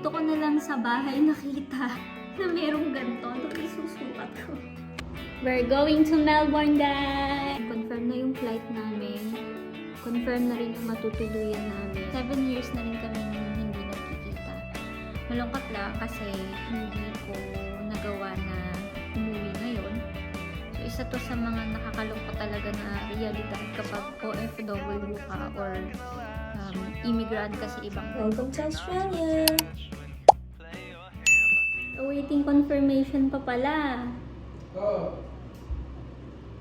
dito ko na lang sa bahay nakita na merong ganito. Ito isusukat ko. We're going to Melbourne, guys! Confirm na yung flight namin. Confirm na rin yung matutuluyan namin. 7 years na rin kami hindi nagkikita. Malungkot lang kasi hindi ko nagawa na umuwi ngayon. So, isa to sa mga nakakalungkot talaga na realidad kapag OFW ka or immigrant ka sa ibang bansa. Welcome to Australia! Awaiting confirmation pa pala. Oo.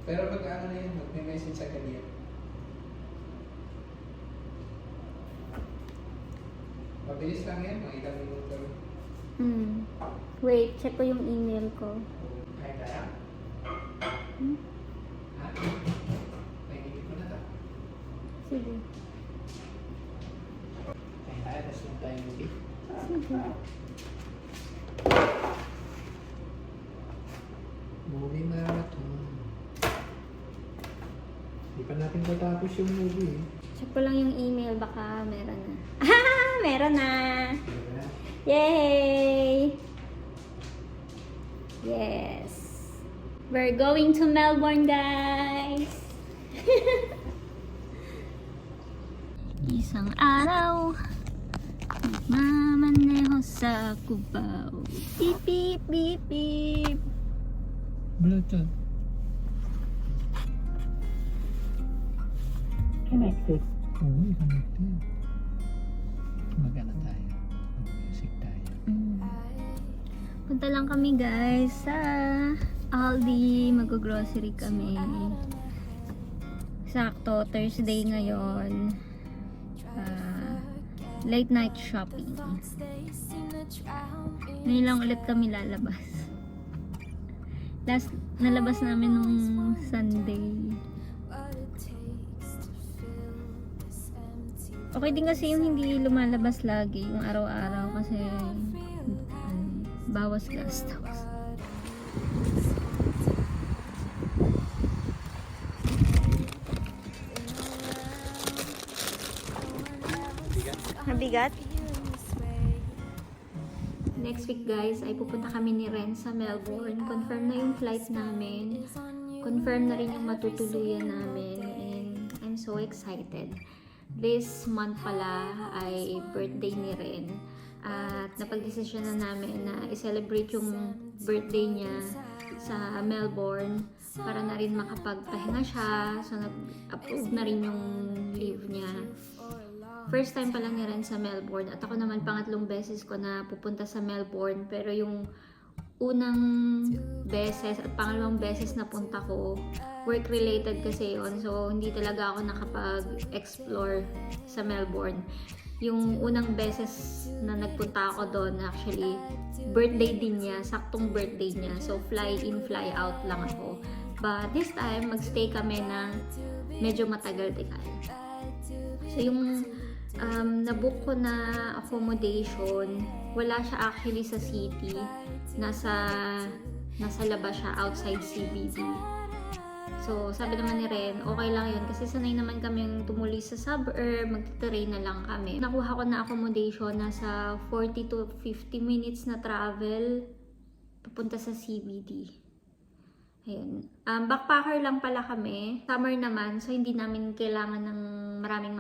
Pero pag ano na yun, mag-message sa kanya. Mabilis lang yan, mga ilang minuto. Wait, check ko yung email ko. Kaya kaya? Ha? Naginip ko na ta. Sige. Kaya kaya, tapos lang tayo movie. Sige. Movie marathon. Hindi pa natin matapos yung movie. Check ko lang yung email, baka meron na. Meron na! Diba? Yay! Yes! We're going to Melbourne, guys! Isang araw, magmamaneho sa Cubao. Beep, beep, beep, beep. Bluetooth. Connected. Oo, connected. Magana tayo. Mag-music tayo. Punta lang kami, guys, sa Aldi. Mag-grocery kami. Sakto, Thursday ngayon. Late night shopping. Ngayon lang ulit kami lalabas. Last nalabas namin nung Sunday. Okay din kasi yung hindi lumalabas lagi, yung araw-araw kasi bawas gastos. Mabigat? Next week, guys, ay pupunta kami ni Ren sa Melbourne. Confirm na yung flight namin. Confirm na rin yung matutuluyan namin. And I'm so excited. This month pala ay birthday ni Ren. At napag-desisyon na namin na i-celebrate yung birthday niya sa Melbourne para na rin makapagpahinga siya. So, nag-approve na rin yung leave niya. First time pa lang ni Ren sa Melbourne at ako naman pangatlong beses ko na pupunta sa Melbourne, pero yung unang beses at pangalawang beses na punta ko work related kasi yon, so hindi talaga ako nakapag-explore sa Melbourne. Yung unang beses na nagpunta ako doon, actually birthday din niya, saktong birthday niya, so fly in fly out lang ako, but this time magstay kami ng medyo matagal-tagal. So yung nabook ko na accommodation, wala siya actually sa city. Nasa labas siya, outside CBD. So, sabi naman ni Ren, okay lang yun kasi sanay naman kami tumuli sa suburb, magte-train na lang kami. Nakuha ko na accommodation, nasa 40 to 50 minutes na travel papunta sa CBD. Ayun. Backpacker lang pala kami. Summer naman, so hindi namin kailangan ng maraming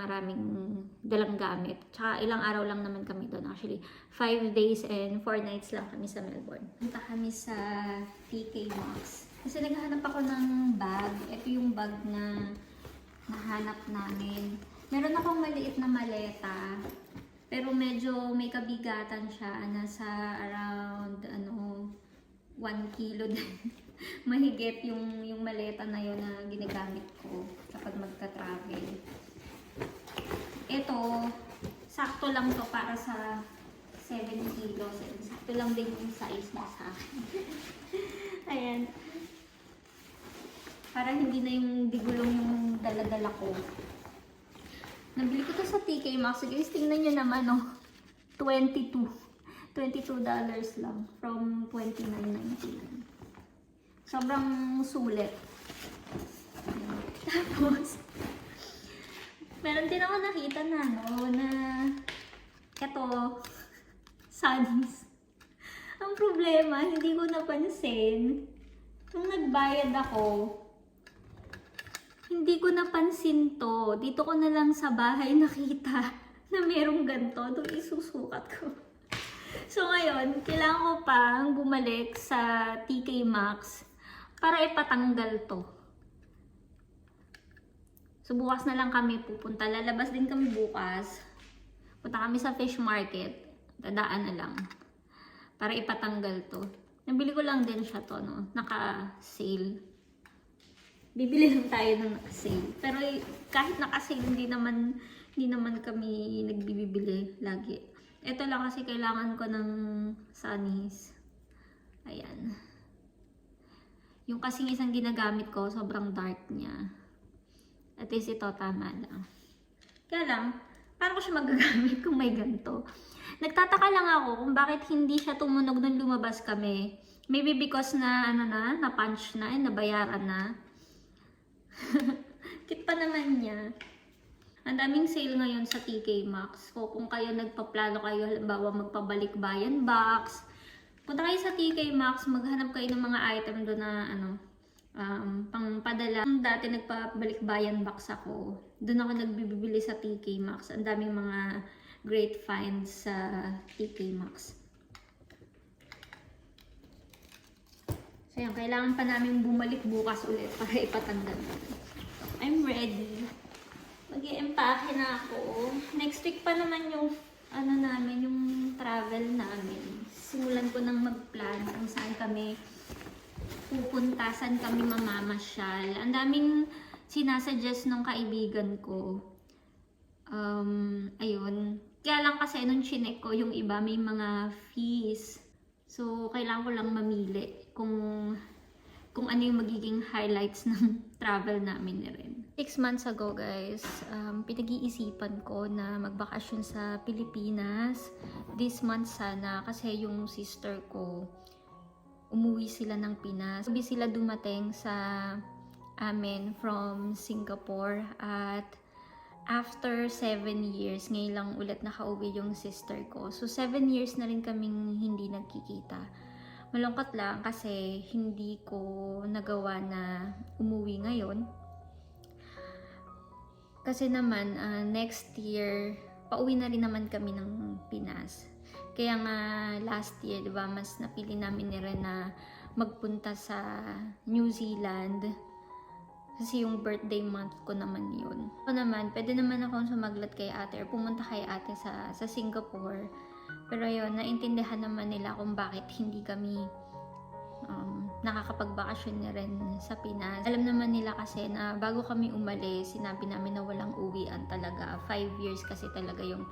dalang gamit. Tsaka ilang araw lang naman kami doon. Actually, 5 days and 4 nights lang kami sa Melbourne. Punta kami sa TK Maxx. Kasi naghahanap ako ng bag. Ito yung bag na nahanap namin. Meron akong maliit na maleta. Pero medyo may kabigatan siya. Nasa around 1 kilo din. Mahigit yung maleta na yun na ginagamit ko kapag magka-travel. Ito, sakto lang to para sa 7 kilos. Sakto lang din yung size mo sa akin. Ayan. Para hindi na yung digulong yung dala-dala ko. Nabili ko to sa TK Maxx. Guys, tingnan nyo naman, oh. $22 lang from $29.99. Sobrang sulit. Tapos, meron din ako nakita na, no, na eto, Sunnies. Ang problema, hindi ko napansin. Nung nagbayad ako, hindi ko napansin to. Dito ko na lang sa bahay nakita na merong ganito. Doon isusukat ko. So ngayon, kailangan ko pang bumalik sa TK Maxx para ipatanggal to. So bukas na lang kami pupunta. Lalabas din kami bukas. Punta kami sa fish market. Dadaan na lang. Para ipatanggal to. Nabili ko lang din siya to, no? Naka-sale. Bibili lang tayo ng naka-sale. Pero kahit naka-sale, hindi naman kami nagbibili lagi. Ito lang kasi kailangan ko ng sunnies. Ayan. Yung kasing isang ginagamit ko, sobrang dark niya. At least ito, tama lang. Kaya lang, paano ko siya magagamit kung may ganito? Nagtataka lang ako kung bakit hindi siya tumunog nung lumabas kami. Maybe because na, na-punch na, nabayaran na. Cute pa naman niya. Ang daming sale ngayon sa TK Maxx. Kung kayo nagpaplano kayo, halimbawa magpabalik bayan box, punta kayo sa TK Maxx, maghanap kayo ng mga item doon na pangpadala. Dati nagpabalik bayan box ako. Doon ako nagbibili sa TK Maxx. Ang daming mga great finds sa TK Maxx. So yan, kailangan pa namin bumalik bukas ulit para ipatanggal. I'm ready. Mag-i-empake na ako. Next week pa naman yung yung travel namin. Simulan ko nang mag-plan kung saan kami pupunta, saan kami mamamasyal. Ang daming sinasuggest ng kaibigan ko. Ayun. Kaya lang kasi nung chinek ko, yung iba may mga fees. So, kailangan ko lang mamili kung ano yung magiging highlights ng travel namin ni Ren. 6 months ago, guys, pinag-iisipan ko na magbakasyon sa Pilipinas. This month sana, kasi yung sister ko, umuwi sila ng Pinas. Sabi sila dumating sa amin from Singapore at after 7 years, ngayon lang ulit nakauwi yung sister ko. So, 7 years na rin kaming hindi nagkikita. Malungkot lang kasi hindi ko nagawa na umuwi ngayon. Kasi naman, next year, pauwi na rin naman kami ng Pinas. Kaya nga, last year, diba, mas napili namin ni Ren na magpunta sa New Zealand. Kasi yung birthday month ko naman yun. Ako naman, pwede naman akong sumaglat kay ate or pumunta kay ate sa Singapore. Pero yun, naintindihan naman nila kung bakit hindi kami nakakapagbakasyon na rin sa Pinas. Alam naman nila kasi na bago kami umalis, sinabi namin na walang uwian talaga. 5 years kasi talaga yung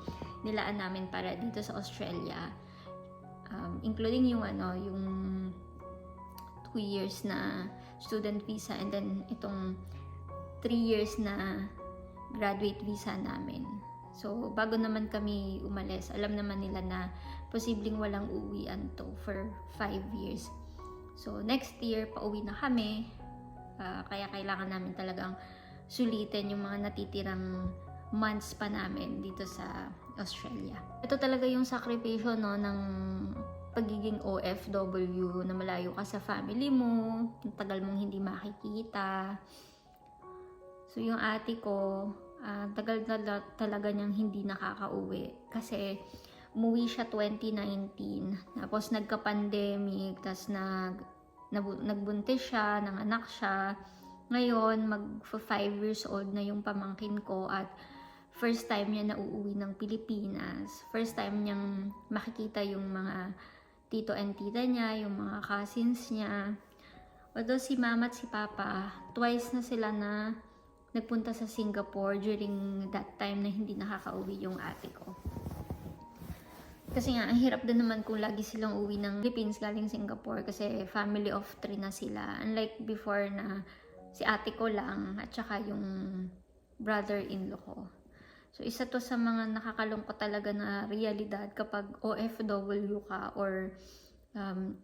nilaan namin para dito sa Australia. Including yung yung 2 years na student visa and then itong 3 years na graduate visa namin. So, bago naman kami umalis, alam naman nila na posibleng walang uwian to for 5 years. So, next year, pauwi na kami. Kaya kailangan namin talagang sulitin yung mga natitirang months pa namin dito sa Australia. Ito talaga yung sakripisyo, no, ng pagiging OFW, na malayo ka sa family mo, tagal mong hindi makikita. So, yung ate ko, tagal na talaga niyang hindi nakakauwi. Kasi, umuwi siya 2019. Tapos, nagka-pandemic. Tapos, nagbuntis siya, nanganak siya. Ngayon, mag-5 years old na yung pamangkin ko at first time niya na uuwi ng Pilipinas. First time niyang makikita yung mga tito and tita niya, yung mga cousins niya. Although si mama at si papa, twice na sila na nagpunta sa Singapore during that time na hindi nakakauwi yung ate ko. Kasi nga, ang hirap din naman kung lagi silang uwi ng Philippines galing Singapore kasi family of 3 na sila. Unlike before na si ate ko lang at saka yung brother-in-law ko. So, isa to sa mga nakakalungkot talaga na realidad kapag OFW ka or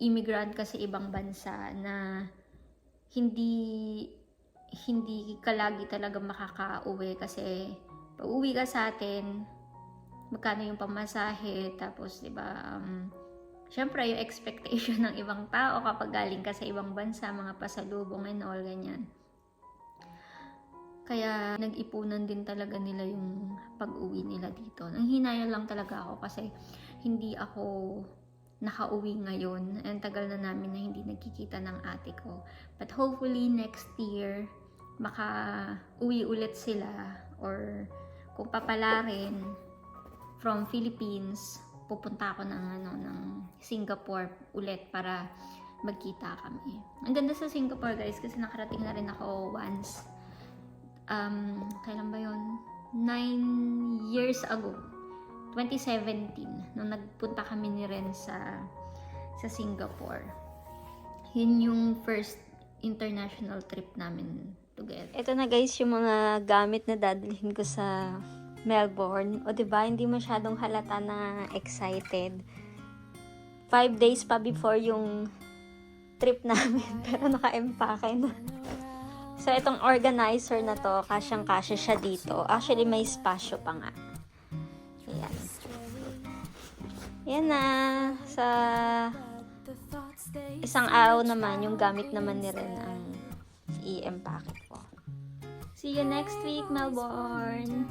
immigrant ka sa ibang bansa na hindi ka lagi talaga makakauwi kasi pauwi ka sa atin, magkano yung pamasahe, tapos 'di ba, syempre yung expectation ng ibang tao kapag galing ka sa ibang bansa, mga pasalubong and all ganyan. Kaya nag-ipunan din talaga nila yung pag-uwi nila dito. Nanghinayang lang talaga ako kasi hindi ako nakauwi ngayon. And tagal na namin na hindi nagkikita ng ate ko. But hopefully next year, maka-uwi ulit sila. Or kung papala rin, from Philippines, pupunta ako ng Singapore ulit para magkita kami. Ang ganda sa Singapore guys kasi nakarating na rin ako once. Kailan ba yun? 9 years ago. 2017. Nung nagpunta kami ni Ren sa Singapore. Yun yung first international trip namin together. Ito na guys yung mga gamit na dadalhin ko sa Melbourne. O diba, hindi masyadong halata na excited. 5 days pa before yung trip namin. Pero naka-empake na. So, itong organizer na to, kasyang-kasya siya dito. Actually, may spasyo pa nga. Ayan. Yan na. Sa isang araw naman, yung gamit naman ni Ren ang i-empake ko. See you next week, Melbourne!